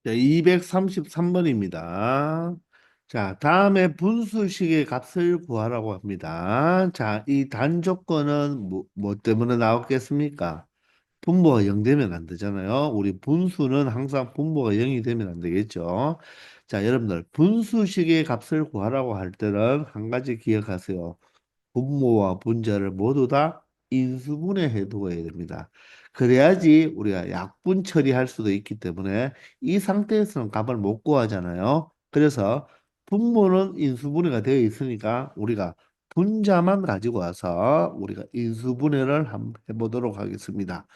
자, 233번입니다. 자, 다음에 분수식의 값을 구하라고 합니다. 자, 이 단조건은 뭐 때문에 나왔겠습니까? 분모가 0 되면 안 되잖아요. 우리 분수는 항상 분모가 0이 되면 안 되겠죠. 자, 여러분들, 분수식의 값을 구하라고 할 때는 한 가지 기억하세요. 분모와 분자를 모두 다 인수분해해 두어야 됩니다. 그래야지 우리가 약분 처리할 수도 있기 때문에 이 상태에서는 값을 못 구하잖아요. 그래서 분모는 인수분해가 되어 있으니까 우리가 분자만 가지고 와서 우리가 인수분해를 한번 해보도록 하겠습니다.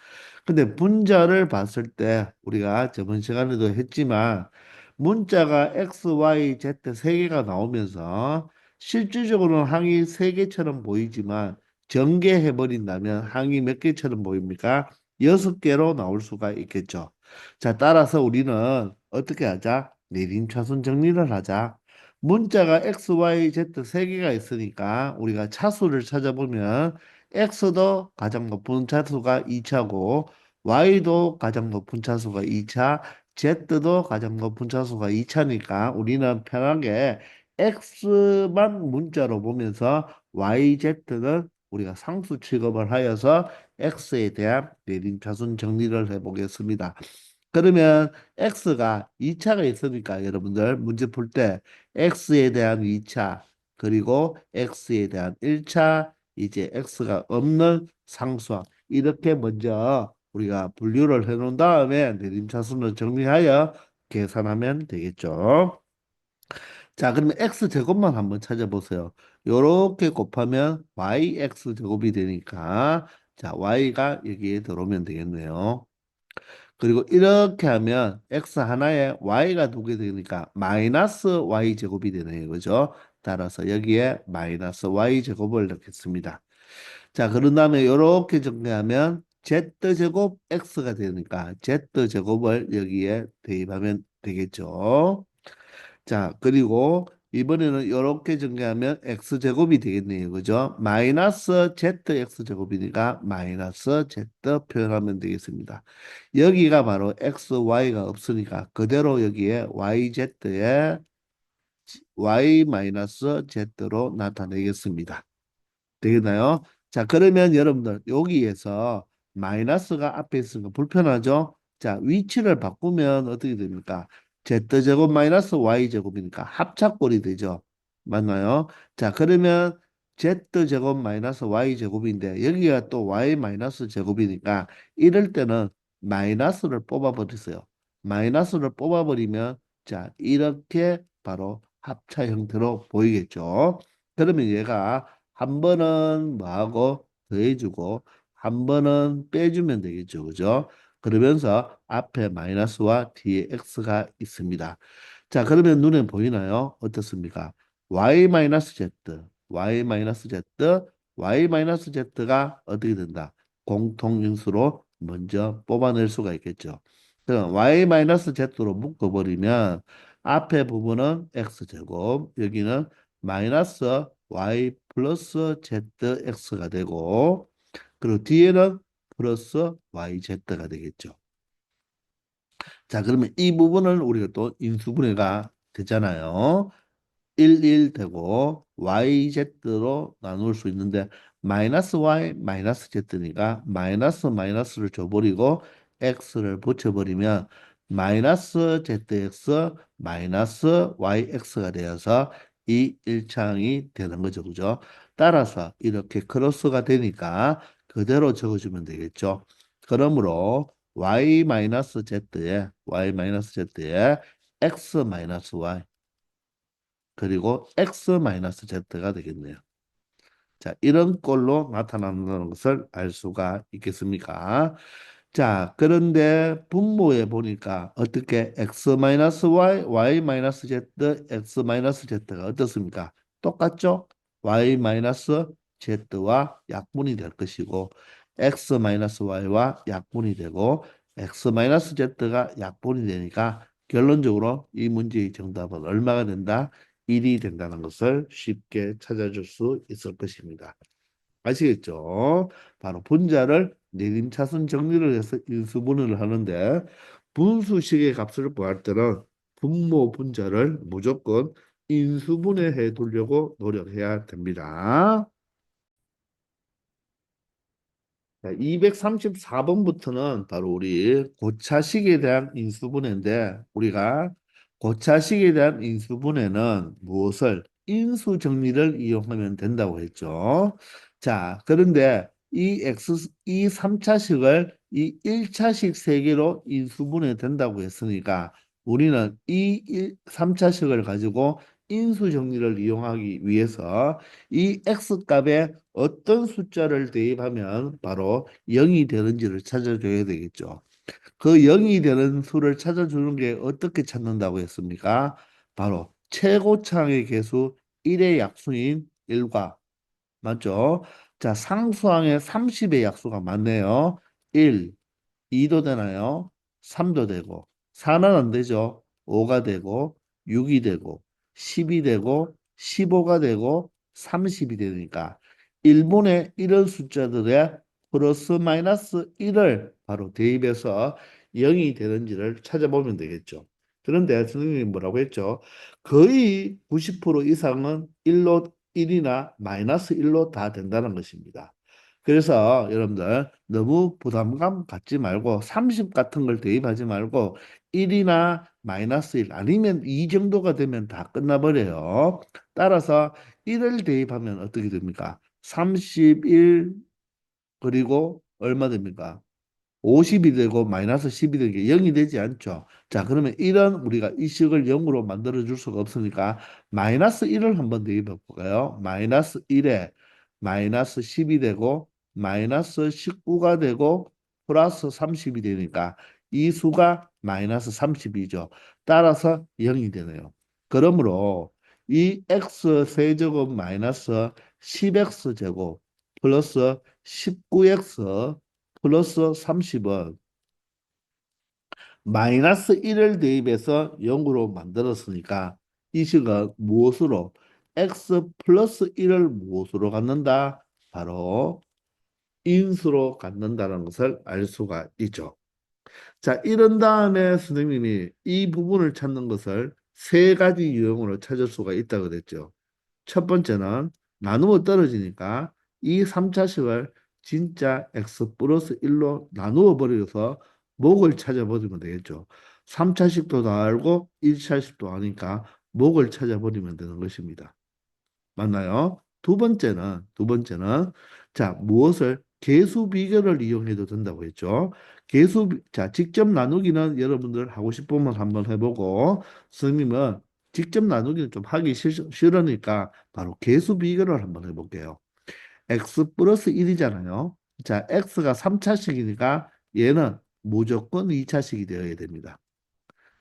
근데 분자를 봤을 때 우리가 저번 시간에도 했지만 문자가 X, Y, Z 세 개가 나오면서 실질적으로는 항이 세 개처럼 보이지만 전개해 버린다면 항이 몇 개처럼 보입니까? 여섯 개로 나올 수가 있겠죠. 자, 따라서 우리는 어떻게 하자? 내림차순 정리를 하자. 문자가 X, Y, Z 세 개가 있으니까 우리가 차수를 찾아보면 X도 가장 높은 차수가 2차고 Y도 가장 높은 차수가 2차, Z도 가장 높은 차수가 2차니까 우리는 편하게 X만 문자로 보면서 YZ는 우리가 상수 취급을 하여서 X에 대한 내림차순 정리를 해보겠습니다. 그러면 X가 2차가 있으니까 여러분들 문제 풀 때 X에 대한 2차 그리고 X에 대한 1차 이제 X가 없는 상수항 이렇게 먼저 우리가 분류를 해 놓은 다음에 내림차순을 정리하여 계산하면 되겠죠. 자, 그러면 x 제곱만 한번 찾아보세요. 요렇게 곱하면 yx 제곱이 되니까 자, y가 여기에 들어오면 되겠네요. 그리고 이렇게 하면 x 하나에 y가 두 개 되니까 마이너스 y 제곱이 되네요. 그죠? 따라서 여기에 마이너스 y 제곱을 넣겠습니다. 자, 그런 다음에 이렇게 정리하면 z제곱 x가 되니까 z제곱을 여기에 대입하면 되겠죠. 자, 그리고 이번에는 이렇게 정리하면 x제곱이 되겠네요. 그죠? 마이너스 zx제곱이니까 마이너스 z 표현하면 되겠습니다. 여기가 바로 x, y가 없으니까 그대로 여기에 yz에 y 마이너스 z로 나타내겠습니다. 되겠나요? 자, 그러면 여러분들 여기에서 마이너스가 앞에 있으니까 불편하죠? 자, 위치를 바꾸면 어떻게 됩니까? z제곱 마이너스 y제곱이니까 합차꼴이 되죠. 맞나요? 자, 그러면 z제곱 마이너스 y제곱인데 여기가 또 y 마이너스 제곱이니까 이럴 때는 마이너스를 뽑아버리세요. 마이너스를 뽑아버리면 자, 이렇게 바로 합차 형태로 보이겠죠. 그러면 얘가 한 번은 뭐하고 더해주고 한 번은 빼주면 되겠죠. 그죠? 그러면서 앞에 마이너스와 뒤에 x가 있습니다. 자, 그러면 눈에 보이나요? 어떻습니까? y 마이너스 z, y 마이너스 z, y 마이너스 z가 어떻게 된다? 공통인수로 먼저 뽑아낼 수가 있겠죠. 그럼 y 마이너스 z로 묶어버리면 앞에 부분은 x제곱, 여기는 마이너스 y 플러스 zx가 되고 그리고 뒤에는 플러스 yz가 되겠죠. 자, 그러면 이 부분을 우리가 또 인수분해가 되잖아요. 1, 1 되고 yz로 나눌 수 있는데 마이너스 y 마이너스 z니까 마이너스 마이너스를 줘버리고 x를 붙여버리면 마이너스 zx 마이너스 yx가 되어서 이 일창이 되는 거죠. 그죠? 따라서 이렇게 크로스가 되니까 그대로 적어주면 되겠죠. 그러므로 y 마이너스 z에 x 마이너스 y 그리고 x 마이너스 z가 되겠네요. 자, 이런 꼴로 나타난다는 것을 알 수가 있겠습니까? 자, 그런데 분모에 보니까 어떻게 x 마이너스 y, y 마이너스 z, x 마이너스 z가 어떻습니까? 똑같죠? y 마이너스 z와 약분이 될 것이고 x 마이너스 y와 약분이 되고 x 마이너스 z가 약분이 되니까 결론적으로 이 문제의 정답은 얼마가 된다? 1이 된다는 것을 쉽게 찾아줄 수 있을 것입니다. 아시겠죠? 바로 분자를 내림차순 정리를 해서 인수분해를 하는데 분수식의 값을 구할 때는 분모 분자를 무조건 인수분해해 두려고 노력해야 됩니다. 234번부터는 바로 우리 고차식에 대한 인수분해인데 우리가 고차식에 대한 인수분해는 무엇을 인수정리를 이용하면 된다고 했죠. 자, 그런데 이 3차식을 이 1차식 세개로 인수분해 된다고 했으니까 우리는 이 3차식을 가지고 인수정리를 이용하기 위해서 이 x 값에 어떤 숫자를 대입하면 바로 0이 되는지를 찾아줘야 되겠죠. 그 0이 되는 수를 찾아주는 게 어떻게 찾는다고 했습니까? 바로 최고차항의 개수 1의 약수인 1과 맞죠? 자, 상수항의 30의 약수가 맞네요. 1, 2도 되나요? 3도 되고 4는 안 되죠. 5가 되고 6이 되고 10이 되고 15가 되고 30이 되니까 일본의 이런 숫자들의 플러스 마이너스 1을 바로 대입해서 0이 되는지를 찾아보면 되겠죠. 그런데 선생님이 뭐라고 했죠? 거의 90% 이상은 1이나 마이너스 1로 다 된다는 것입니다. 그래서 여러분들 너무 부담감 갖지 말고 30 같은 걸 대입하지 말고 1이나 마이너스 1 아니면 2 정도가 되면 다 끝나버려요. 따라서 1을 대입하면 어떻게 됩니까? 31 그리고 얼마 됩니까? 50이 되고 마이너스 10이 되는 게 0이 되지 않죠. 자, 그러면 이런 우리가 이 식을 0으로 만들어 줄 수가 없으니까 마이너스 1을 한번 대입해 볼까요? 마이너스 1에 마이너스 10이 되고 마이너스 19가 되고 플러스 30이 되니까 이 수가 마이너스 30이죠. 따라서 0이 되네요. 그러므로 이 x 세제곱 마이너스 10x 제곱 플러스 19x 플러스 30은 마이너스 1을 대입해서 0으로 만들었으니까 이 식은 무엇으로 x 플러스 1을 무엇으로 갖는다? 바로 인수로 갖는다는 것을 알 수가 있죠. 자, 이런 다음에 선생님이 이 부분을 찾는 것을 세 가지 유형으로 찾을 수가 있다고 그랬죠. 첫 번째는 나누어 떨어지니까 이 3차식을 진짜 x 플러스 1로 나누어 버려서 목을 찾아버리면 되겠죠. 3차식도 다 알고 1차식도 아니까 목을 찾아버리면 되는 것입니다. 맞나요? 두 번째는 자, 무엇을 개수 비교를 이용해도 된다고 했죠. 자, 직접 나누기는 여러분들 하고 싶으면 한번 해보고 선생님은 직접 나누기는 좀 하기 싫으니까 바로 개수 비교를 한번 해볼게요. x 플러스 1이잖아요. 자, x가 3차식이니까 얘는 무조건 2차식이 되어야 됩니다.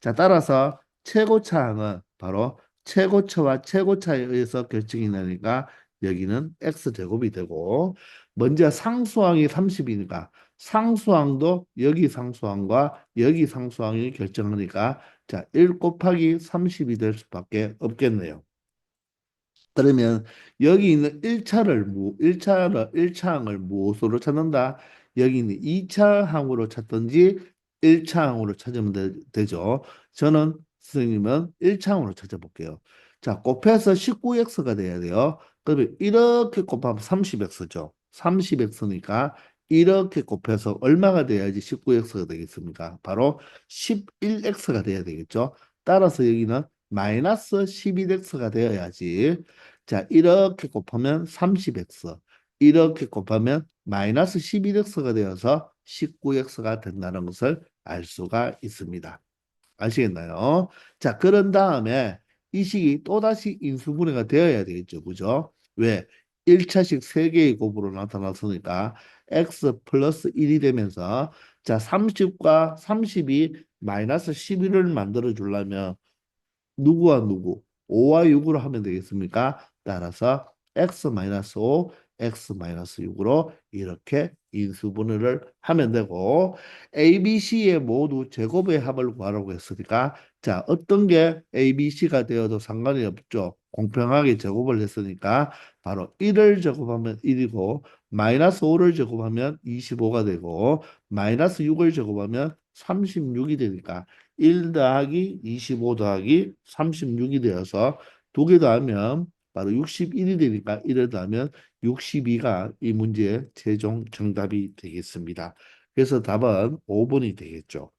자, 따라서 최고차항은 바로 최고차와 최고차에 의해서 결정이 나니까 여기는 x제곱이 되고 먼저 상수항이 30이니까 상수항도 여기 상수항과 여기 상수항이 결정하니까 자, 1 곱하기 30이 될 수밖에 없겠네요. 그러면 여기 있는 1차항을 무엇으로 찾는다? 여기 있는 2차항으로 찾든지 1차항으로 찾으면 되죠. 저는 선생님은 1차항으로 찾아볼게요. 자, 곱해서 19x가 돼야 돼요. 그러면 이렇게 곱하면 30x죠. 30x니까 이렇게 곱해서 얼마가 돼야지 19x가 되겠습니까? 바로 11x가 돼야 되겠죠. 따라서 여기는 마이너스 11x가 되어야지. 자, 이렇게 곱하면 30x, 이렇게 곱하면 마이너스 11x가 되어서 19x가 된다는 것을 알 수가 있습니다. 아시겠나요? 자, 그런 다음에 이 식이 또다시 인수분해가 되어야 되겠죠. 그죠? 왜? 1차식 3개의 곱으로 나타났으니까 x 플러스 1이 되면서 자, 30과 30이 마이너스 11을 만들어 주려면 누구와 누구? 5와 6으로 하면 되겠습니까? 따라서 x-5, x-6으로 이렇게 인수분해를 하면 되고 A, B, C의 모두 제곱의 합을 구하라고 했으니까 자, 어떤 게 A, B, C가 되어도 상관이 없죠. 공평하게 제곱을 했으니까 바로 1을 제곱하면 1이고 마이너스 5를 제곱하면 25가 되고 마이너스 6을 제곱하면 36이 되니까 1 더하기 25 더하기 36이 되어서 두 개 더하면 바로 61이 되니까 1을 더하면 62가 이 문제의 최종 정답이 되겠습니다. 그래서 답은 5번이 되겠죠.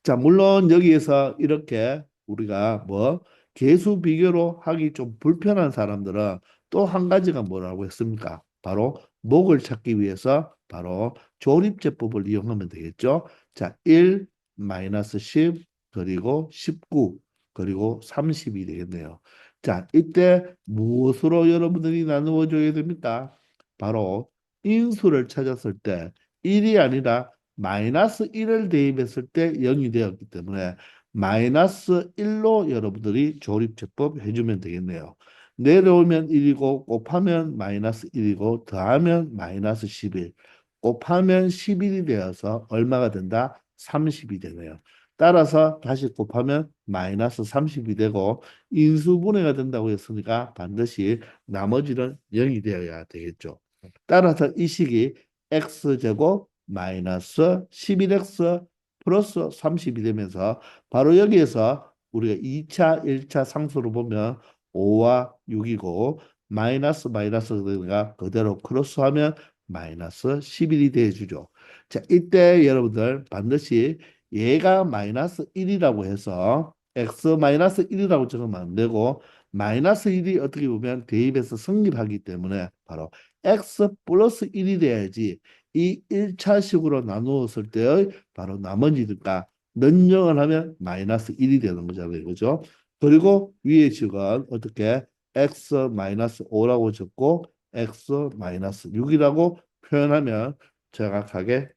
자, 물론 여기에서 이렇게 우리가 뭐 계수 비교로 하기 좀 불편한 사람들은 또 한 가지가 뭐라고 했습니까? 바로 목을 찾기 위해서 바로 조립제법을 이용하면 되겠죠. 자, 1 마이너스 10 그리고 19 그리고 30이 되겠네요. 자, 이때 무엇으로 여러분들이 나누어 줘야 됩니까? 바로 인수를 찾았을 때 1이 아니라 마이너스 1을 대입했을 때 0이 되었기 때문에 마이너스 1로 여러분들이 조립제법 해주면 되겠네요. 내려오면 1이고 곱하면 마이너스 1이고 더하면 마이너스 11 곱하면 11이 되어서 얼마가 된다? 30이 되네요. 따라서 다시 곱하면 마이너스 30이 되고 인수분해가 된다고 했으니까 반드시 나머지는 0이 되어야 되겠죠. 따라서 이 식이 x제곱 마이너스 11x 플러스 30이 되면서 바로 여기에서 우리가 2차, 1차 상수로 보면 5와 6이고 마이너스 마이너스가 그대로 크로스하면 마이너스 11이 돼주죠. 자, 이때 여러분들 반드시 얘가 마이너스 1이라고 해서 x 마이너스 1이라고 적으면 안 되고 마이너스 1이 어떻게 보면 대입해서 성립하기 때문에 바로 x 플러스 1이 돼야지 이 1차식으로 나누었을 때의 바로 나머지니까 는영을 하면 마이너스 1이 되는 거잖아요. 그죠? 그리고 위의 식은 어떻게 x 마이너스 5라고 적고 x 마이너스 6이라고 표현하면 정확하게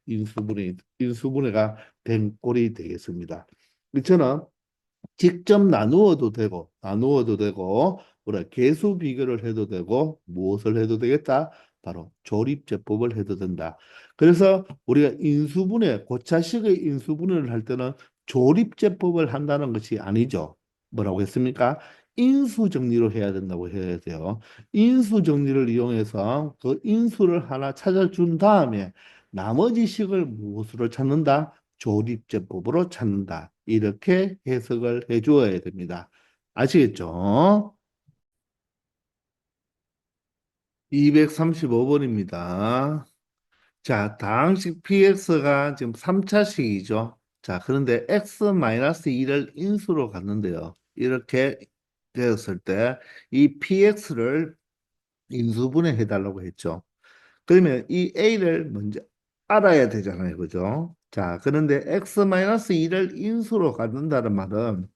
인수분해가 된 꼴이 되겠습니다. 저는 직접 나누어도 되고 우리가 계수 비교를 해도 되고 무엇을 해도 되겠다? 바로 조립제법을 해도 된다. 그래서 우리가 인수분해 고차식의 인수분해를 할 때는 조립제법을 한다는 것이 아니죠. 뭐라고 했습니까? 인수정리로 해야 된다고 해야 돼요. 인수정리를 이용해서 그 인수를 하나 찾아준 다음에 나머지 식을 무엇으로 찾는다? 조립제법으로 찾는다. 이렇게 해석을 해주어야 됩니다. 아시겠죠? 235번입니다. 자, 다항식 px가 지금 3차식이죠. 자, 그런데 x-2를 인수로 갔는데요. 이렇게 되었을 때 이 px를 인수분해 해달라고 했죠. 그러면 이 a를 먼저 알아야 되잖아요. 그죠? 자, 그런데 x-2를 인수로 갖는다는 말은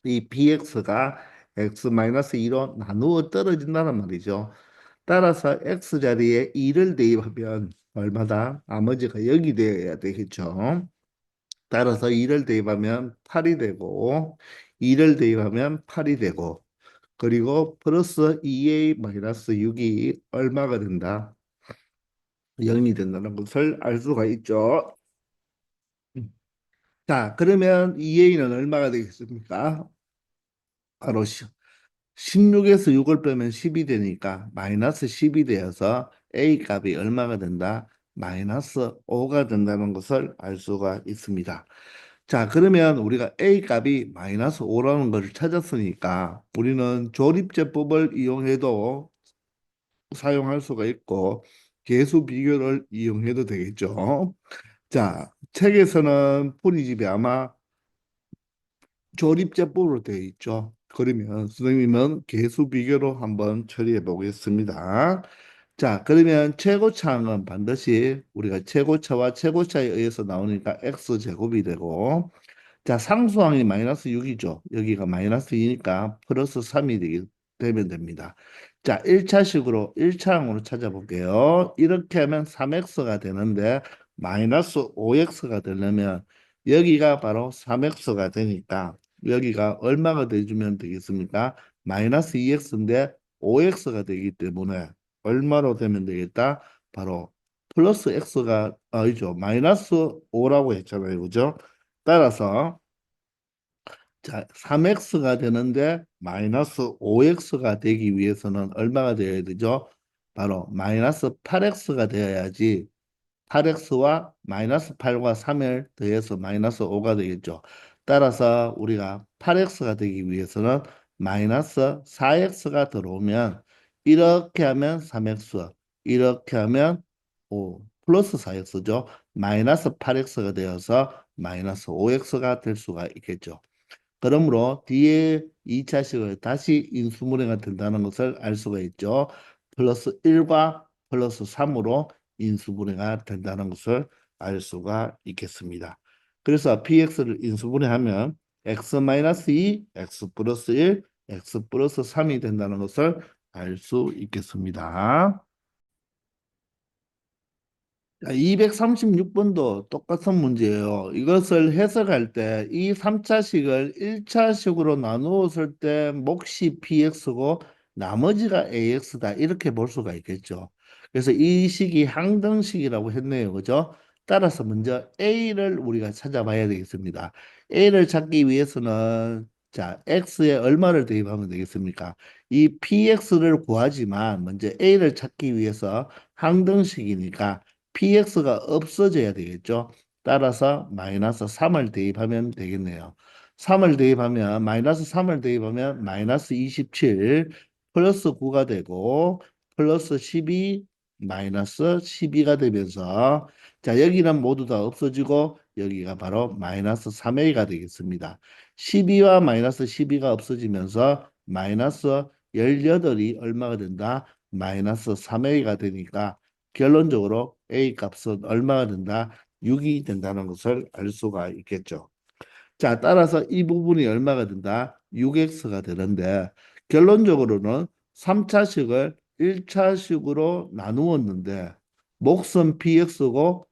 이 bx가 x-2로 나누어 떨어진다는 말이죠. 따라서 x 자리에 2를 대입하면 얼마다? 나머지가 0이 되어야 되겠죠. 따라서 2를 대입하면 8이 되고 2를 대입하면 8이 되고 그리고 플러스 2a-6이 얼마가 된다? 0이 된다는 것을 알 수가 있죠. 자, 그러면 2a는 얼마가 되겠습니까? 바로 16에서 6을 빼면 10이 되니까 마이너스 10이 되어서 A 값이 얼마가 된다? 마이너스 5가 된다는 것을 알 수가 있습니다. 자, 그러면 우리가 A 값이 마이너스 5라는 것을 찾았으니까 우리는 조립제법을 이용해도 사용할 수가 있고 계수 비교를 이용해도 되겠죠. 자, 책에서는 풀이집이 아마 조립제법으로 되어 있죠. 그러면 선생님은 계수 비교로 한번 처리해 보겠습니다. 자, 그러면 최고차항은 반드시 우리가 최고차와 최고차에 의해서 나오니까 x제곱이 되고 자, 상수항이 마이너스 6이죠. 여기가 마이너스 2니까 플러스 3이 되면 됩니다. 자, 1차식으로 1차항으로 찾아볼게요. 이렇게 하면 3x가 되는데 마이너스 5x가 되려면 여기가 바로 3x가 되니까 여기가 얼마가 돼주면 되겠습니까? 마이너스 2x인데 5x가 되기 때문에 얼마로 되면 되겠다? 바로 플러스 x가 아니죠. 마이너스 5라고 했잖아요. 그죠? 따라서 자, 3x가 되는데 마이너스 5x가 되기 위해서는 얼마가 되어야 되죠? 바로 마이너스 8x가 되어야지 8x와 마이너스 8과 3을 더해서 마이너스 5가 되겠죠. 따라서 우리가 8x가 되기 위해서는 마이너스 4x가 들어오면 이렇게 하면 3x, 이렇게 하면 5 플러스 4x죠. 마이너스 8x가 되어서 마이너스 5x가 될 수가 있겠죠. 그러므로 뒤에 2차식을 다시 인수분해가 된다는 것을 알 수가 있죠. 플러스 1과 플러스 3으로 인수분해가 된다는 것을 알 수가 있겠습니다. 그래서 px를 인수분해하면 x-2, x 플러스 1, x 플러스 3이 된다는 것을 알 수 있겠습니다. 236번도 똑같은 문제예요. 이것을 해석할 때 이 3차식을 1차식으로 나누었을 때 몫이 px고 나머지가 ax다 이렇게 볼 수가 있겠죠. 그래서 이 식이 항등식이라고 했네요. 그죠? 따라서 먼저 a를 우리가 찾아봐야 되겠습니다. a를 찾기 위해서는 자, x에 얼마를 대입하면 되겠습니까? 이 px를 구하지만 먼저 a를 찾기 위해서 항등식이니까 px가 없어져야 되겠죠. 따라서 마이너스 3을 대입하면 되겠네요. 3을 대입하면 마이너스 3을 대입하면 마이너스 27 플러스 9가 되고 플러스 12 마이너스 12가 되면서 자 여기는 모두 다 없어지고 여기가 바로 마이너스 3a가 되겠습니다. 12와 마이너스 12가 없어지면서 마이너스 18이 얼마가 된다? 마이너스 3a가 되니까 결론적으로 A 값은 얼마가 된다? 6이 된다는 것을 알 수가 있겠죠. 자, 따라서 이 부분이 얼마가 된다? 6x가 되는데 결론적으로는 3차식을 1차식으로 나누었는데 몫은 px고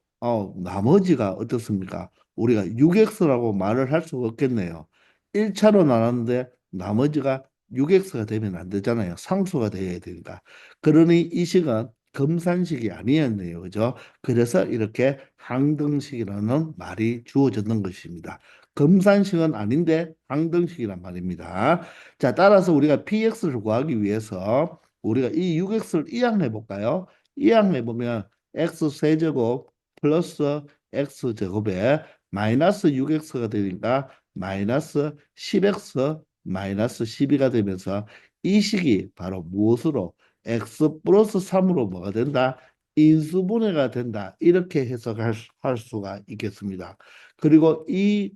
나머지가 어떻습니까? 우리가 6x라고 말을 할 수가 없겠네요. 1차로 나눴는데 나머지가 6x가 되면 안 되잖아요. 상수가 되어야 되니까. 그러니 이 식은 금산식이 아니었네요. 그죠? 그래서 이렇게 항등식이라는 말이 주어졌는 것입니다. 금산식은 아닌데 항등식이란 말입니다. 자, 따라서 우리가 px를 구하기 위해서 우리가 이 6x를 이항해 볼까요? 이항해 보면 x 세제곱 플러스 x 제곱에 마이너스 6x가 되니까 마이너스 10x 마이너스 12가 되면서 이 식이 바로 무엇으로 x 플러스 3으로 뭐가 된다? 인수분해가 된다. 이렇게 해석할 할 수가 있겠습니다. 그리고 이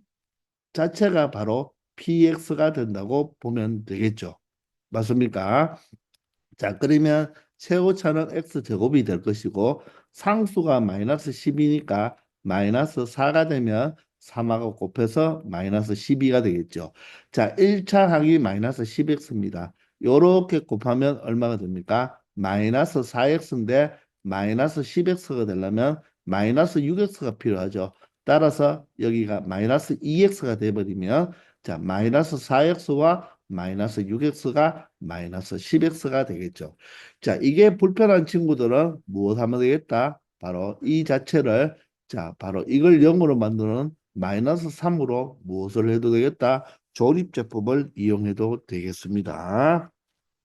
자체가 바로 px가 된다고 보면 되겠죠. 맞습니까? 자, 그러면 최고차는 x제곱이 될 것이고 상수가 마이너스 10이니까 마이너스 4가 되면 3하고 곱해서 마이너스 12가 되겠죠. 자, 1차 항이 마이너스 10x입니다. 요렇게 곱하면 얼마가 됩니까? 마이너스 4x인데 마이너스 10x가 되려면 마이너스 6x가 필요하죠. 따라서 여기가 마이너스 2x가 돼버리면 자, 마이너스 4x와 마이너스 6x가 마이너스 10x가 되겠죠. 자, 이게 불편한 친구들은 무엇 하면 되겠다? 바로 이 자체를 자, 바로 이걸 0으로 만드는 마이너스 3으로 무엇을 해도 되겠다? 조립제법을 이용해도 되겠습니다.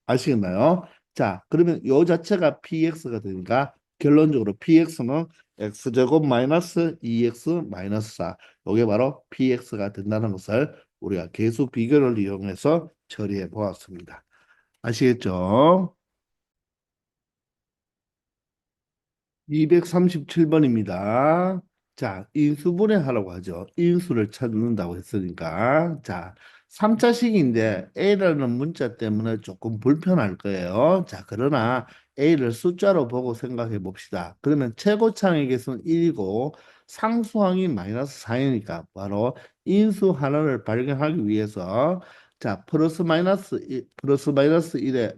아시겠나요? 자, 그러면 요 자체가 px가 되니까 결론적으로 px는 x제곱 마이너스 2x 마이너스 4. 요게 바로 px가 된다는 것을 우리가 계수 비교를 이용해서 처리해 보았습니다. 아시겠죠? 237번입니다. 자, 인수분해 하라고 하죠. 인수를 찾는다고 했으니까. 자, 3차식인데 A라는 문자 때문에 조금 불편할 거예요. 자, 그러나 A를 숫자로 보고 생각해 봅시다. 그러면 최고차항의 개수는 1이고 상수항이 마이너스 4이니까 바로 인수 하나를 발견하기 위해서 자, 플러스 마이너스 1에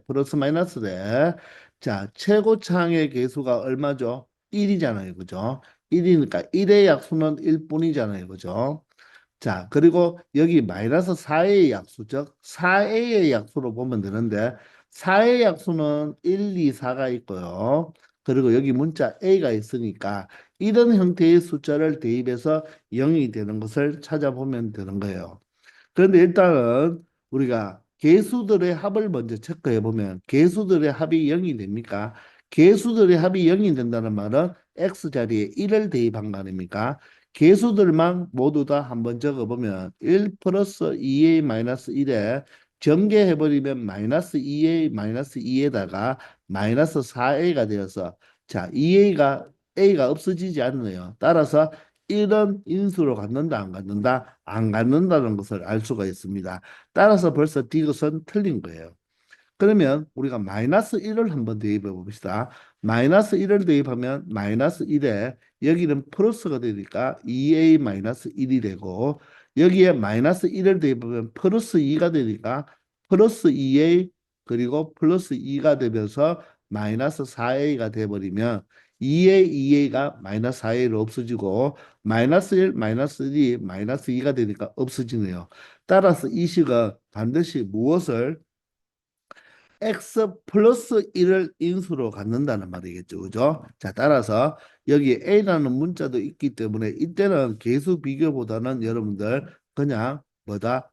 플러스 마이너스 대 자, 최고차항의 개수가 얼마죠? 1이잖아요. 그죠? 1이니까 1의 약수는 1뿐이잖아요. 그죠? 자, 그리고 여기 마이너스 4의 약수, 즉 4a의 약수로 보면 되는데 4의 약수는 1, 2, 4가 있고요. 그리고 여기 문자 A가 있으니까 이런 형태의 숫자를 대입해서 0이 되는 것을 찾아보면 되는 거예요. 그런데 일단은 우리가 개수들의 합을 먼저 체크해 보면 개수들의 합이 0이 됩니까? 개수들의 합이 0이 된다는 말은 x 자리에 1을 대입한 거 아닙니까? 개수들만 모두 다 한번 적어보면 1 플러스 2a 마이너스 1에 전개해버리면 마이너스 2a 마이너스 2에다가 마이너스 4a가 되어서 자 2a가 a가 없어지지 않네요. 따라서 이런 인수로 갖는다, 안 갖는다? 안 갖는다는 것을 알 수가 있습니다. 따라서 벌써 디귿은 틀린 거예요. 그러면 우리가 마이너스 1을 한번 대입해 봅시다. 마이너스 1을 대입하면 마이너스 1에 여기는 플러스가 되니까 2a 마이너스 1이 되고 여기에 마이너스 1을 대입하면 플러스 2가 되니까 플러스 2a 그리고 플러스 2가 되면서 마이너스 4a가 돼버리면 2a, 2a가 마이너스 4a로 없어지고 마이너스 1, 마이너스 1이 마이너스 2가 되니까 없어지네요. 따라서 이 식은 반드시 무엇을 x 플러스 1을 인수로 갖는다는 말이겠죠. 그죠? 자, 따라서 여기 a라는 문자도 있기 때문에 이때는 계수 비교보다는 여러분들 그냥 뭐다?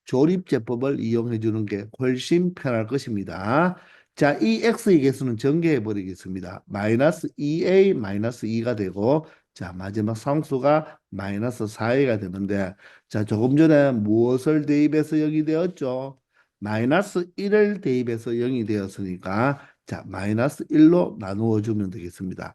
조립제법을 이용해 주는 게 훨씬 편할 것입니다. 자, 이 x의 개수는 전개해 버리겠습니다. 마이너스 2a 마이너스 2가 되고 자, 마지막 상수가 마이너스 4a가 되는데 자, 조금 전에 무엇을 대입해서 0이 되었죠? 마이너스 1을 대입해서 0이 되었으니까 자, 마이너스 1로 나누어 주면 되겠습니다.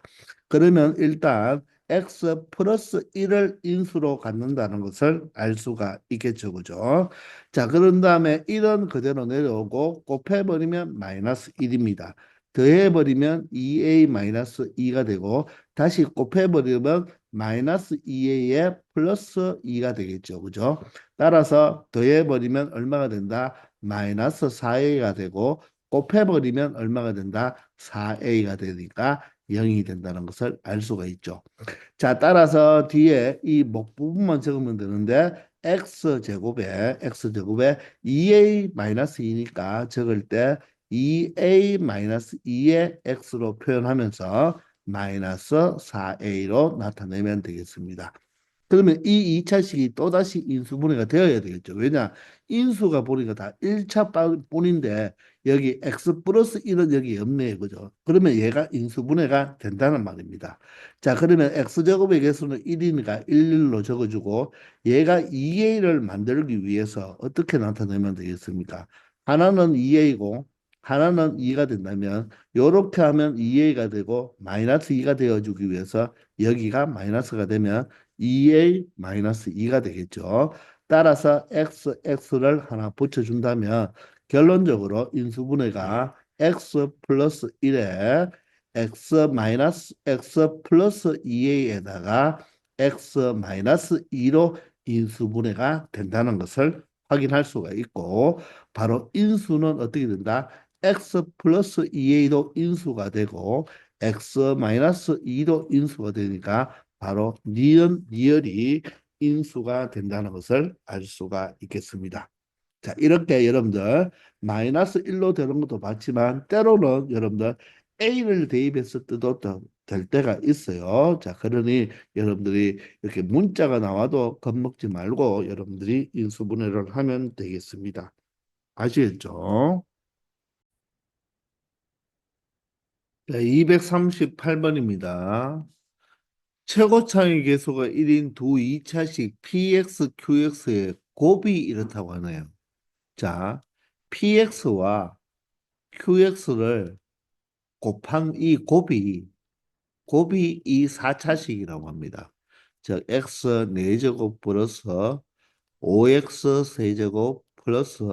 그러면 일단 x 플러스 1을 인수로 갖는다는 것을 알 수가 있겠죠. 그죠? 자, 그런 다음에 1은 그대로 내려오고 곱해버리면 마이너스 1입니다. 더해버리면 2a 마이너스 2가 되고 다시 곱해버리면 마이너스 2a에 플러스 2가 되겠죠. 그죠? 따라서 더해버리면 얼마가 된다? 마이너스 4a가 되고 곱해버리면 얼마가 된다? 4a가 되니까 0이 된다는 것을 알 수가 있죠. 자, 따라서 뒤에 이 목 부분만 적으면 되는데 x제곱에 2a 마이너스 2니까 적을 때 2a 마이너스 2의 x로 표현하면서 마이너스 4a로 나타내면 되겠습니다. 그러면 이 2차식이 또다시 인수분해가 되어야 되겠죠. 왜냐? 인수가 보니까 다 1차 뿐인데 여기 x 플러스 1은 여기 없네요. 그죠? 그러면 얘가 인수분해가 된다는 말입니다. 자, 그러면 x제곱의 개수는 1이니까 11로 적어주고 얘가 2a를 만들기 위해서 어떻게 나타내면 되겠습니까? 하나는 2a고 하나는 2가 된다면 이렇게 하면 2a가 되고 마이너스 2가 되어주기 위해서 여기가 마이너스가 되면 2a 마이너스 2가 되겠죠. 따라서 x를 하나 붙여준다면 결론적으로 인수분해가 x 플러스 1에 x 마이너스 x 플러스 2a에다가 x 마이너스 2로 인수분해가 된다는 것을 확인할 수가 있고 바로 인수는 어떻게 된다? x 플러스 2a도 인수가 되고 x 마이너스 2도 인수가 되니까 바로 니은이 인수가 된다는 것을 알 수가 있겠습니다. 자, 이렇게 여러분들 마이너스 1로 되는 것도 봤지만 때로는 여러분들 A를 대입해서 뜯어도 될 때가 있어요. 자, 그러니 여러분들이 이렇게 문자가 나와도 겁먹지 말고 여러분들이 인수분해를 하면 되겠습니다. 아시겠죠? 자, 238번입니다. 최고차의 계수가 1인 두 2차식 px, qx의 곱이 이렇다고 하네요. 자, px와 qx를 곱한 이 곱이 이 4차식이라고 합니다. 즉 x 4제곱 플러스 5x 세제곱 플러스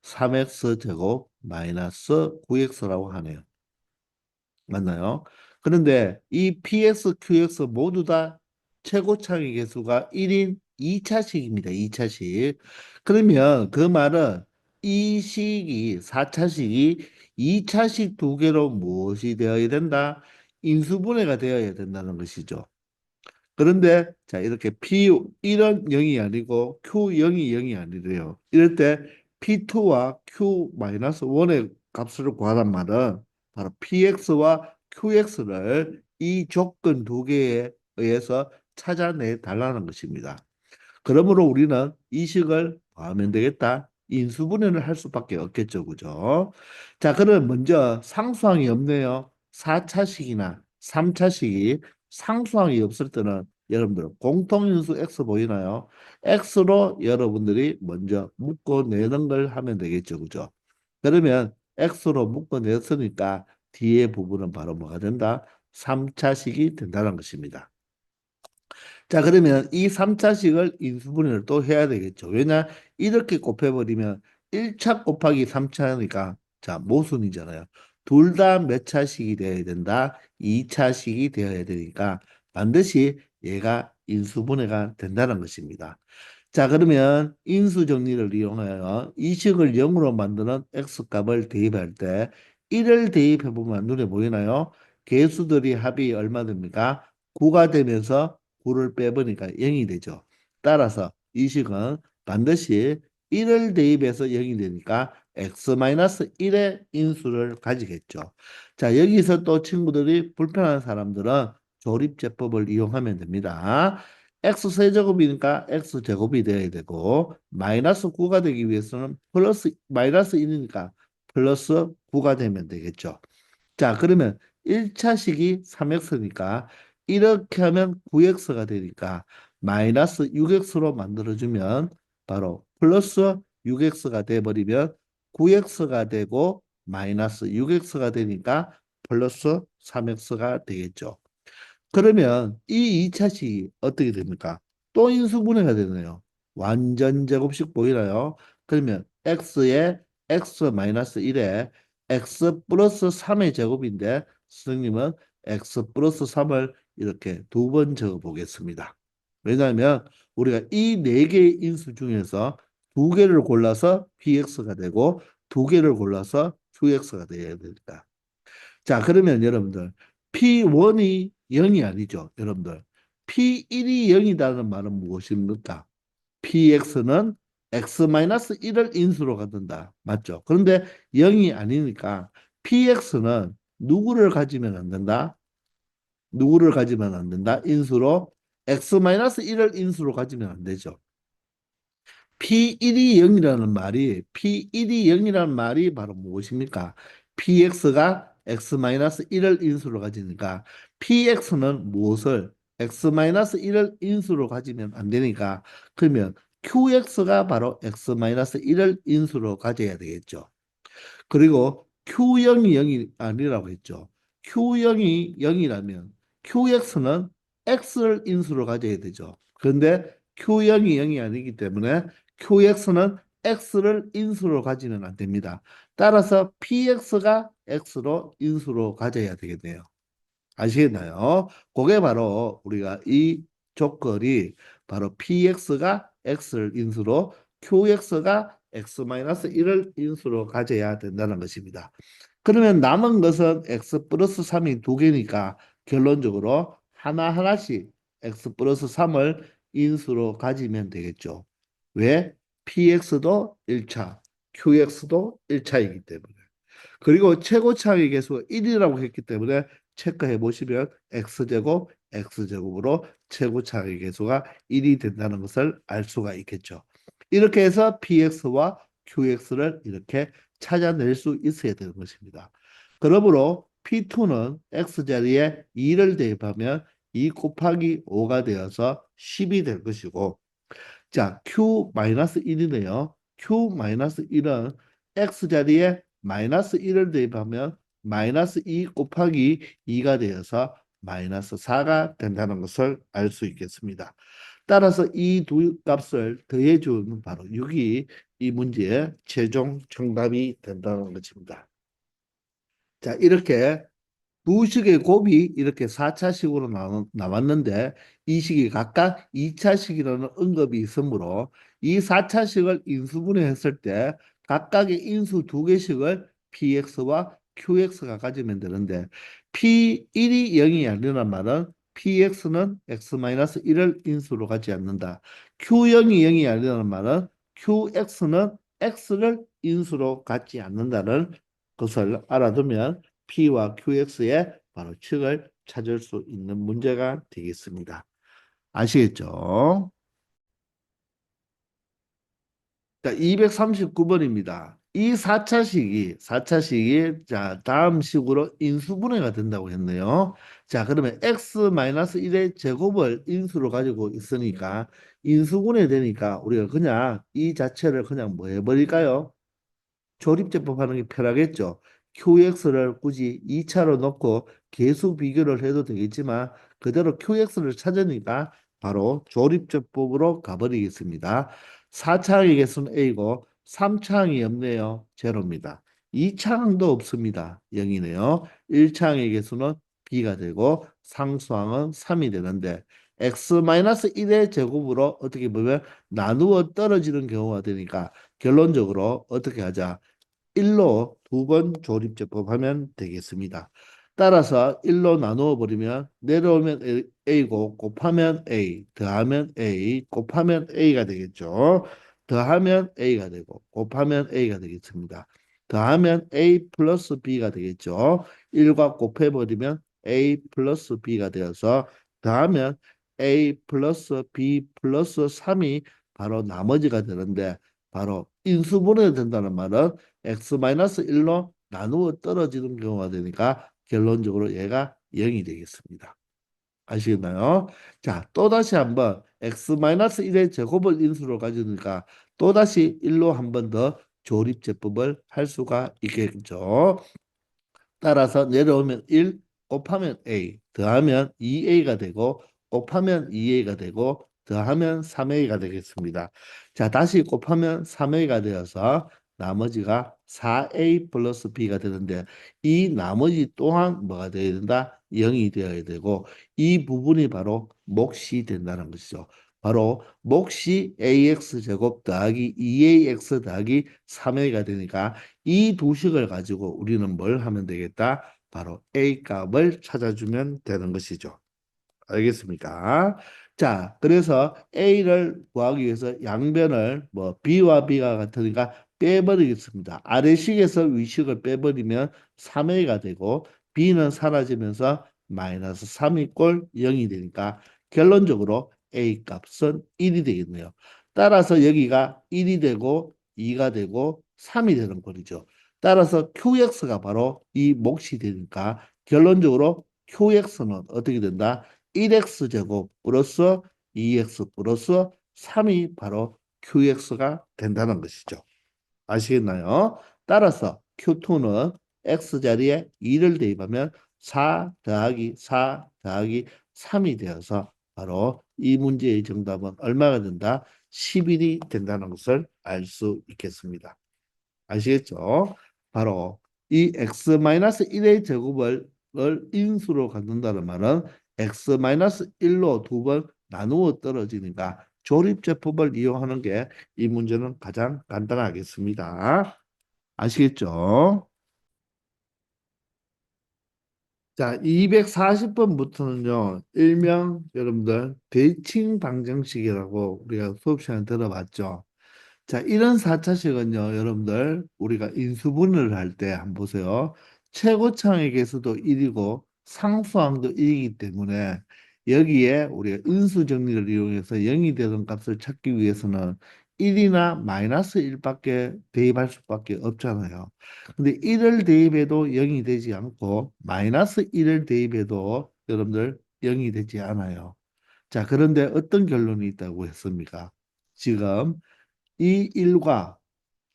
3x 제곱 마이너스 9x라고 하네요. 맞나요? 그런데 이 PX, QX 모두 다 최고차의 개수가 1인 2차식입니다. 2차식. 그러면 그 말은 이 식이 4차식이 2차식 두 개로 무엇이 되어야 된다? 인수분해가 되어야 된다는 것이죠. 그런데 자 이렇게 P1은 0이 아니고 Q0이 0이 아니래요. 이럴 때 P2와 Q-1의 값을 구하란 말은 바로 PX와 QX를 이 조건 두 개에 의해서 찾아내 달라는 것입니다. 그러므로 우리는 이 식을 하면 되겠다. 인수분해를 할 수밖에 없겠죠. 그죠? 자, 그럼 먼저 상수항이 없네요. 4차식이나 3차식이 상수항이 없을 때는 여러분들 공통인수 X 보이나요? X로 여러분들이 먼저 묶어내는 걸 하면 되겠죠. 그죠? 그러면 X로 묶어냈으니까 뒤에 부분은 바로 뭐가 된다? 3차식이 된다는 것입니다. 자, 그러면 이 3차식을 인수분해를 또 해야 되겠죠. 왜냐? 이렇게 곱해버리면 1차 곱하기 3차니까, 자, 모순이잖아요. 둘 다 몇 차식이 되어야 된다? 2차식이 되어야 되니까 반드시 얘가 인수분해가 된다는 것입니다. 자, 그러면 인수 정리를 이용하여 이 식을 0으로 만드는 x값을 대입할 때 1을 대입해 보면 눈에 보이나요? 개수들이 합이 얼마 됩니까? 9가 되면서 9를 빼보니까 0이 되죠. 따라서 이 식은 반드시 1을 대입해서 0이 되니까 x-1의 인수를 가지겠죠. 자, 여기서 또 친구들이 불편한 사람들은 조립제법을 이용하면 됩니다. x세제곱이니까 x제곱이 돼야 되고 마이너스 9가 되기 위해서는 플러스 마이너스 1이니까 플러스 9가 되면 되겠죠. 자, 그러면 1차식이 3x니까 이렇게 하면 9x가 되니까 마이너스 6x로 만들어주면 바로 플러스 6x가 돼버리면 9x가 되고 마이너스 6x가 되니까 플러스 3x가 되겠죠. 그러면 이 2차식이 어떻게 됩니까? 또 인수분해가 되네요. 완전 제곱식 보이나요? 그러면 x에 x-1에 x 플러스 3의 제곱인데 선생님은 x 플러스 3을 이렇게 두 번 적어 보겠습니다. 왜냐하면 우리가 이 네 개의 인수 중에서 두 개를 골라서 px가 되고 두 개를 골라서 qx가 되어야 됩니다. 자, 그러면 여러분들 P1이 0이 아니죠. 여러분들 P1이 0이라는 말은 무엇입니까? PX는 X-1을 인수로 갖는다. 맞죠? 그런데 0이 아니니까 PX는 누구를 가지면 안 된다? 누구를 가지면 안 된다? 인수로 X-1을 인수로 가지면 안 되죠. P1이 0이라는 말이 바로 무엇입니까? PX가 X-1을 인수로 가지니까 PX는 무엇을 X-1을 인수로 가지면 안 되니까 그러면 QX가 바로 X-1을 인수로 가져야 되겠죠. 그리고 Q0이 0이 아니라고 했죠. Q0이 0이라면 QX는 X를 인수로 가져야 되죠. 그런데 Q0이 0이 아니기 때문에 QX는 X를 인수로 가지는 안 됩니다. 따라서 PX가 X로 인수로 가져야 되겠네요. 아시겠나요? 그게 바로 우리가 이 조건이 바로 PX가 X를 인수로 QX가 X-1을 인수로 가져야 된다는 것입니다. 그러면 남은 것은 X 플러스 3이 두 개니까 결론적으로 하나하나씩 X 플러스 3을 인수로 가지면 되겠죠. 왜? PX도 1차, QX도 1차이기 때문에. 그리고 최고차의 계수가 1이라고 했기 때문에 체크해 보시면 x제곱, x제곱으로 최고차의 계수가 1이 된다는 것을 알 수가 있겠죠. 이렇게 해서 px와 qx를 이렇게 찾아낼 수 있어야 되는 것입니다. 그러므로 p2는 x자리에 2를 대입하면 2 곱하기 5가 되어서 10이 될 것이고 자, Q-1이네요. Q-1은 X자리에 마이너스 1을 대입하면 마이너스 2 곱하기 2가 되어서 마이너스 4가 된다는 것을 알 수 있겠습니다. 따라서 이 두 값을 더해주면 바로 6이 이 문제의 최종 정답이 된다는 것입니다. 자, 이렇게 두 식의 곱이 이렇게 4차식으로 나왔는데 이 식이 각각 2차식이라는 언급이 있으므로 이 4차식을 인수분해했을 때 각각의 인수 두 개씩을 px와 qx가 가지면 되는데 p1이 0이 아니란 말은 px는 x-1을 인수로 가지 않는다. q0이 0이 아니라는 말은 qx는 x를 인수로 갖지 않는다는 것을 알아두면 P와 QX의 바로 칙을 찾을 수 있는 문제가 되겠습니다. 아시겠죠? 자, 239번입니다. 이 4차식이, 자, 다음 식으로 인수분해가 된다고 했네요. 자, 그러면 x-1의 제곱을 인수로 가지고 있으니까, 인수분해 되니까, 우리가 그냥 이 자체를 그냥 뭐 해버릴까요? 조립제법 하는 게 편하겠죠. QX를 굳이 2차로 넣고 계수 비교를 해도 되겠지만 그대로 QX를 찾으니까 바로 조립제법으로 가버리겠습니다. 4차항의 개수는 A고 3차항이 없네요. 제로입니다. 2차항도 없습니다. 0이네요. 1차항의 개수는 B가 되고 상수항은 3이 되는데 x-1의 제곱으로 어떻게 보면 나누어 떨어지는 경우가 되니까 결론적으로 어떻게 하자? 1로 두 번 조립제법하면 되겠습니다. 따라서 1로 나누어 버리면 내려오면 A고 곱하면 A, 더하면 A, 곱하면 A가 되겠죠. 더하면 A가 되고 곱하면 A가 되겠습니다. 더하면 A 플러스 B가 되겠죠. 1과 곱해버리면 A 플러스 B가 되어서 더하면 A 플러스 B 플러스 3이 바로 나머지가 되는데 바로 인수분해가 된다는 말은 x-1로 나누어 떨어지는 경우가 되니까 결론적으로 얘가 0이 되겠습니다. 아시겠나요? 자, 또다시 한번 x-1의 제곱을 인수로 가지니까 또다시 1로 한 번 더 조립제법을 할 수가 있겠죠. 따라서 내려오면 1 곱하면 A 더하면 2A가 되고 곱하면 2A가 되고 더하면 3A가 되겠습니다. 자, 다시 곱하면 3A가 되어서 나머지가 4A 플러스 B가 되는데 이 나머지 또한 뭐가 되어야 된다? 0이 되어야 되고 이 부분이 바로 몫이 된다는 것이죠. 바로 몫이 AX 제곱 더하기 2AX 더하기 3A가 되니까 이 두 식을 가지고 우리는 뭘 하면 되겠다? 바로 A 값을 찾아주면 되는 것이죠. 알겠습니까? 자, 그래서 A를 구하기 위해서 양변을 뭐 B와 B가 같으니까 빼버리겠습니다. 아래식에서 위식을 빼버리면 3A가 되고 B는 사라지면서 마이너스 3이 꼴 0이 되니까 결론적으로 A 값은 1이 되겠네요. 따라서 여기가 1이 되고 2가 되고 3이 되는 꼴이죠. 따라서 QX가 바로 이 몫이 되니까 결론적으로 QX는 어떻게 된다? 1x 제곱 플러스 2x 플러스 3이 바로 qx가 된다는 것이죠. 아시겠나요? 따라서 q2는 x 자리에 2를 대입하면 4 더하기 4 더하기 3이 되어서 바로 이 문제의 정답은 얼마가 된다? 11이 된다는 것을 알 수 있겠습니다. 아시겠죠? 바로 이 x-1의 제곱을 인수로 갖는다는 말은 x-1로 두 번 나누어 떨어지니까 조립제법을 이용하는 게 이 문제는 가장 간단하겠습니다. 아시겠죠? 자, 240번부터는요, 일명 여러분들 대칭 방정식이라고 우리가 수업 시간에 들어봤죠. 자, 이런 4차식은요, 여러분들, 우리가 인수분해를 할 때 한번 보세요. 최고차항의 개수도 1이고 상수항도 1이기 때문에 여기에 우리가 인수 정리를 이용해서 0이 되는 값을 찾기 위해서는 1이나 마이너스 1밖에 대입할 수밖에 없잖아요. 근데 1을 대입해도 0이 되지 않고 마이너스 1을 대입해도 여러분들 0이 되지 않아요. 자, 그런데 어떤 결론이 있다고 했습니까? 지금 이 1과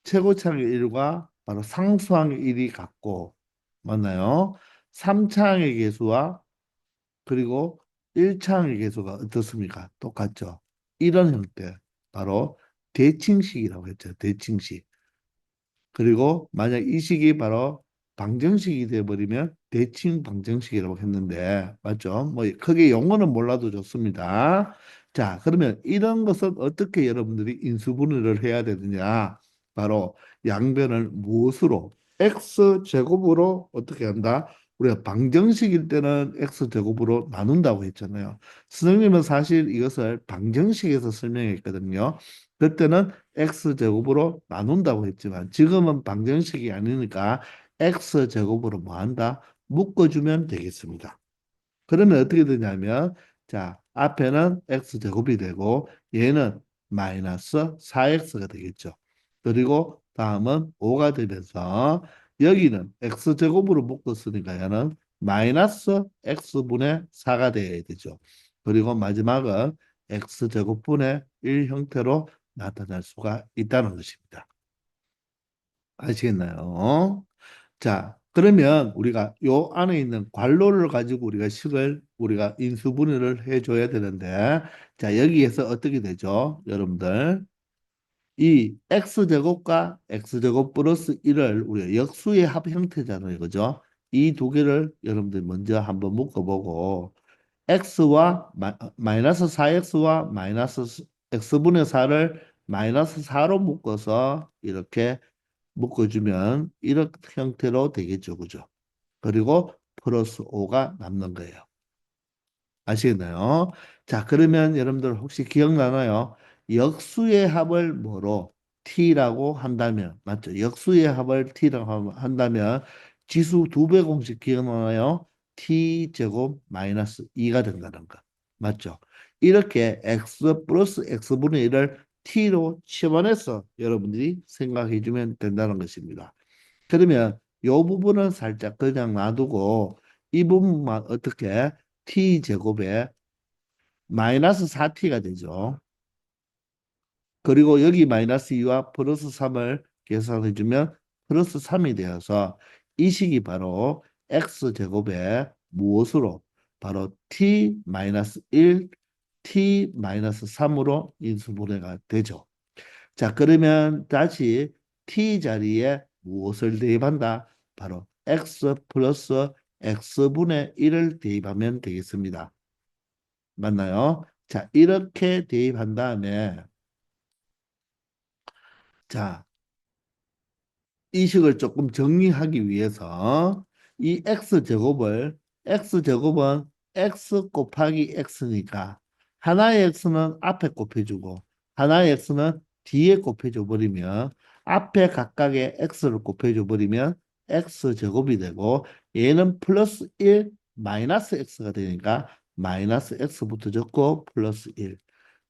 최고차항의 1과 바로 상수항의 1이 같고 맞나요? 3차항의 개수와 그리고 1차항의 개수가 어떻습니까? 똑같죠. 이런 형태 바로 대칭식이라고 했죠. 대칭식. 그리고 만약 이 식이 바로 방정식이 되어버리면 대칭 방정식이라고 했는데 맞죠? 뭐 크게 용어는 몰라도 좋습니다. 자, 그러면 이런 것은 어떻게 여러분들이 인수분해를 해야 되느냐? 바로 양변을 무엇으로? x 제곱으로 어떻게 한다? 우리가 방정식일 때는 x 제곱으로 나눈다고 했잖아요. 선생님은 사실 이것을 방정식에서 설명했거든요. 그때는 x제곱으로 나눈다고 했지만 지금은 방정식이 아니니까 x제곱으로 뭐 한다? 묶어주면 되겠습니다. 그러면 어떻게 되냐면, 자, 앞에는 x제곱이 되고, 얘는 마이너스 4x가 되겠죠. 그리고 다음은 5가 되면서, 여기는 x제곱으로 묶었으니까 얘는 마이너스 x분의 4가 되어야 되죠. 그리고 마지막은 x제곱분의 1 형태로 나타날 수가 있다는 것입니다. 아시겠나요? 자, 그러면 우리가 요 안에 있는 괄호를 가지고 우리가 식을 우리가 인수분해를 해줘야 되는데, 자, 여기에서 어떻게 되죠? 여러분들. 이 x제곱과 x제곱 플러스 1을 우리가 역수의 합 형태잖아요. 그죠? 이 두 개를 여러분들 먼저 한번 묶어보고, x와 마이너스 4x와 마이너스 x분의 4를 마이너스 4로 묶어서 이렇게 묶어주면 이런 형태로 되겠죠. 그죠? 그리고 플러스 5가 남는 거예요. 아시겠나요? 자, 그러면 여러분들 혹시 기억나나요? 역수의 합을 뭐로? t라고 한다면, 맞죠? 역수의 합을 t라고 한다면 지수 두 배 공식 기억나나요? t제곱 마이너스 2가 된다는 거. 맞죠? 이렇게 x 플러스 x분의 1을 t로 치환해서 여러분들이 생각해 주면 된다는 것입니다. 그러면 이 부분은 살짝 그냥 놔두고 이 부분만 어떻게 t 제곱에 마이너스 4t가 되죠. 그리고 여기 마이너스 2와 플러스 3을 계산해 주면 플러스 3이 되어서 이 식이 바로 x 제곱에 무엇으로 바로 t 마이너스 1, t 마이너스 3으로 인수분해가 되죠. 자, 그러면 다시 t 자리에 무엇을 대입한다? 바로 x 플러스 x분의 1을 대입하면 되겠습니다. 맞나요? 자, 이렇게 대입한 다음에 자, 이 식을 조금 정리하기 위해서 이 x제곱은 x 곱하기 x니까 하나의 x는 앞에 곱해주고 하나의 x는 뒤에 곱해줘 버리면 앞에 각각의 x를 곱해줘 버리면 x제곱이 되고 얘는 플러스 1 마이너스 x가 되니까 마이너스 x부터 적고 플러스 1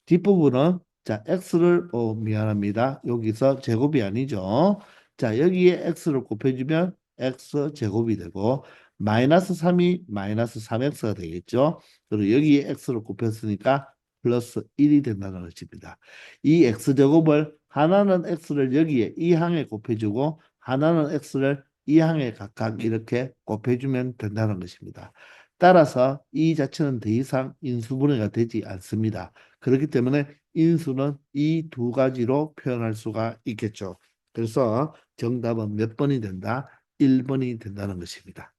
뒷부분은 자 x를 미안합니다. 여기서 제곱이 아니죠. 자 여기에 x를 곱해주면 x 제곱이 되고 마이너스 3이 마이너스 3x가 되겠죠. 그리고 여기에 x를 곱했으니까 플러스 1이 된다는 것입니다. 이 x제곱을 하나는 x를 여기에 이 항에 곱해주고 하나는 x를 이 항에 각각 이렇게 곱해주면 된다는 것입니다. 따라서 이 자체는 더 이상 인수분해가 되지 않습니다. 그렇기 때문에 인수는 이 두 가지로 표현할 수가 있겠죠. 그래서 정답은 몇 번이 된다? 1번이 된다는 것입니다.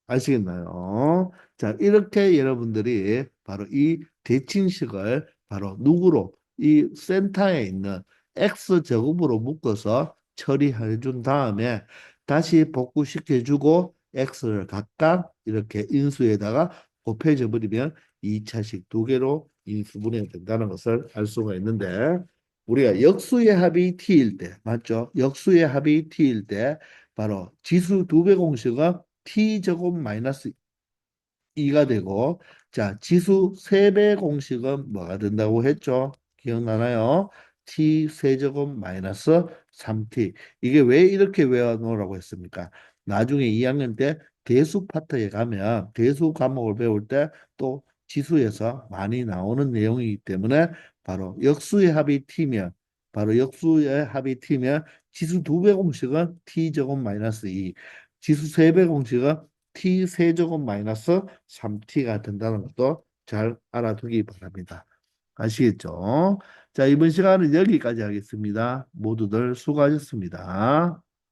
아시겠나요? 자, 이렇게 여러분들이 바로 이 대칭식을 바로 누구로 이 센터에 있는 x제곱으로 묶어서 처리해 준 다음에 다시 복구시켜 주고 x를 각각 이렇게 인수에다가 곱해져 버리면 2차식 두 개로 인수분해가 된다는 것을 알 수가 있는데 우리가 역수의 합이 t일 때 맞죠? 역수의 합이 t일 때 바로 지수 두 배 공식은 t제곱 마이너스 2가 되고 자 지수 세 배 공식은 뭐가 된다고 했죠? 기억나나요? t 세제곱 마이너스 3t 이게 왜 이렇게 외워놓으라고 했습니까? 나중에 2학년 때 대수 파트에 가면 대수 과목을 배울 때 또 지수에서 많이 나오는 내용이기 때문에 바로 역수의 합이 t면 바로 역수의 합이 t면 지수 두 배 공식은 t제곱 마이너스 2 지수 세 배 공식은 t 세제곱 마이너스 3t가 된다는 것도 잘 알아두기 바랍니다. 아시겠죠? 자, 이번 시간은 여기까지 하겠습니다. 모두들 수고하셨습니다.